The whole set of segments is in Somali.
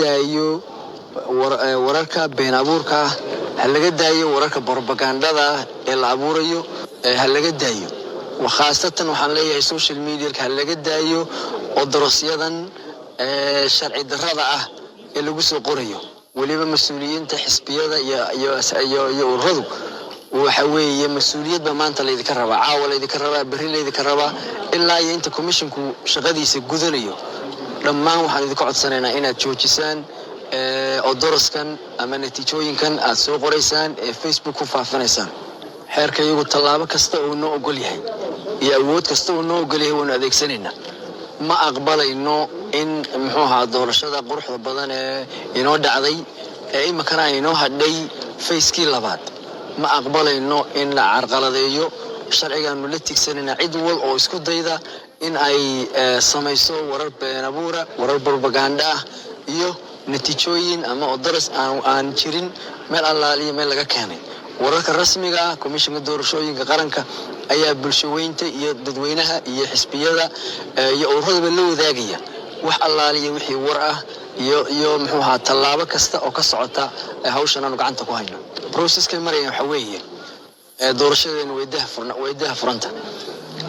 daayo wararka been abuurka ha laga daayo wararka propagandada ee la abuurayo ha laga daayo khaasatan waxaan leeyahay social media ha laga daayo oo darasyadan sharci darrada ah ee lagu soo qorayo waliba mas'uuliyiinta xisbiyada iyo ururadu waxa weeye mas'uuliyadda maanta la idinka rabaa caawa la idinka rabaa bari la idinka rabaa ilaa iyo inta commissionku shaqadiisa gudanayo dhammaan waxaan idinka codsanaynaa inaad joojisaan oo daraskan ama natiijooyinkan aad soo qoraysaan ee Facebook ku faafinaysaan xeerka iyagu tallaabo kasta oo noo ogol yahay iyo awood kasta oo noo ogol yahay waan adeegsanaynaa ma aqbalayno in muxuu ahaa doorashada quruxda badan ee inoo dhacday ee imakana inoo hadhay fayskii labaad ma aqbalayno in la carqaladeeyo sharcigan la tigsanina cid wal oo isku dayda in ay samayso warar been abuura warar propaganda iyo natiijooyin ama daras aan jirin meel allaaliyo meel laga keenay wararka rasmiga ah komishanka doorashooyinka qaranka ayaa bulshaweynta iyo dadweynaha iyo xisbiyada iyo ururada la wadaagaya wax allaaliyo wixii war ah iyo muxuu ahaa tallaabo kasta oo ka socota hawshan aanu gacanta ku hayno processka maraya waxa weeye doorashadeena weydaha furanta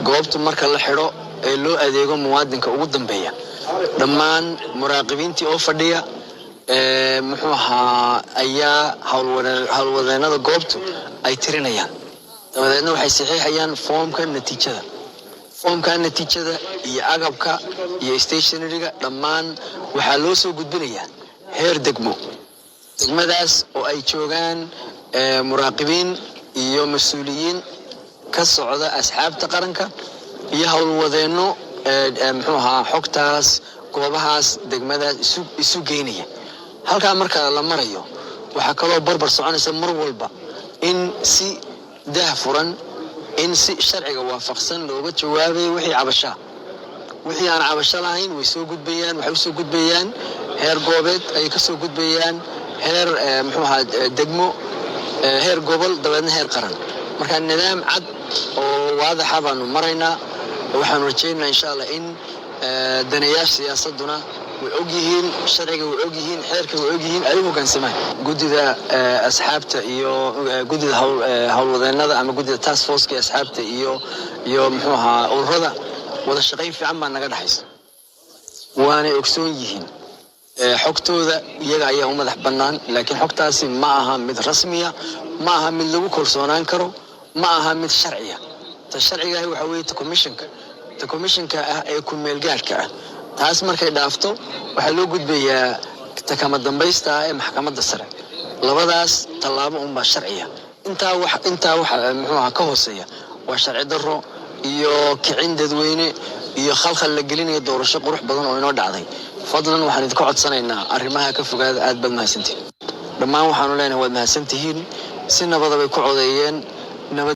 goobta marka la xiro ee loo adeego muwaadinka ugu dambeeya dhammaan muraaqibiintii oo fadhiya muxuu ahaa ayaa hawlwadeenada goobtu ay tirinayaan dabadeedna waxay saxiixayaan foomka natiijada iyo agabka iyo stationeryga dhammaan waxaa loo soo gudbinayaa heer degmadaas oo ay joogaan muraaqibiin iyo mas'uuliyiin ka socda asxaabta qaranka iyo hawlwadeeno muxuu ahaa xogtaas goobahaas degmadaas isu geynaya halka marka la marayo waxa kale oo barbar soconaysa mar walba in si daahfuran in si sharciga waafaqsan looga jawaabay wixii aan cabasho lahayn way soo gudbayaan waxay soo gudbayaan heer goobeed ay ka soo gudbayaan heer muxuu ahaa degmo heer gobol dabeedna heer qaran marka nidaam cad oo waadax ah baanu maraynaa waxaan rajaynaynaa insha Allah in danayaasha siyaasaduna way ogyihiin sharciga way ogyihiin xeerka way ogyihiin ay hoggaansamaan gudida asxaabta iyo gudida hawlwadeenada ama gudida task force asxaabta iyo muxuu ahaa ururada wada shaqayn fiican baa naga dhaxaysa waana ogsoon yihiin xogtooda iyaga ayaa u madax bannaan laakiin xogtaasi ma aha mid rasmiya ma aha mid lagu kalsoonaan karo ma aha mid sharciya sharciga waxa weeye commissionka ah ee ku meel gaarka ah taas markay dhaafto waxa loo gudbayaa takama dambaysta ee maxkamadda sare labadaas tallaabo baa sharciya inta wax muxuu ahaa ka hooseeya waa sharci darro iyo kicin dadweyne iyo khalkhal la gelinayo doorasho qurux badan oo inoo dhacday fadlan waxaan idinka codsanaynaa arrimaha ka fogaada aad baad mahadsantihiin dhammaan waxaanu leenahay waad mahadsantihiin si nabad ah bay ku codeeyeen nabad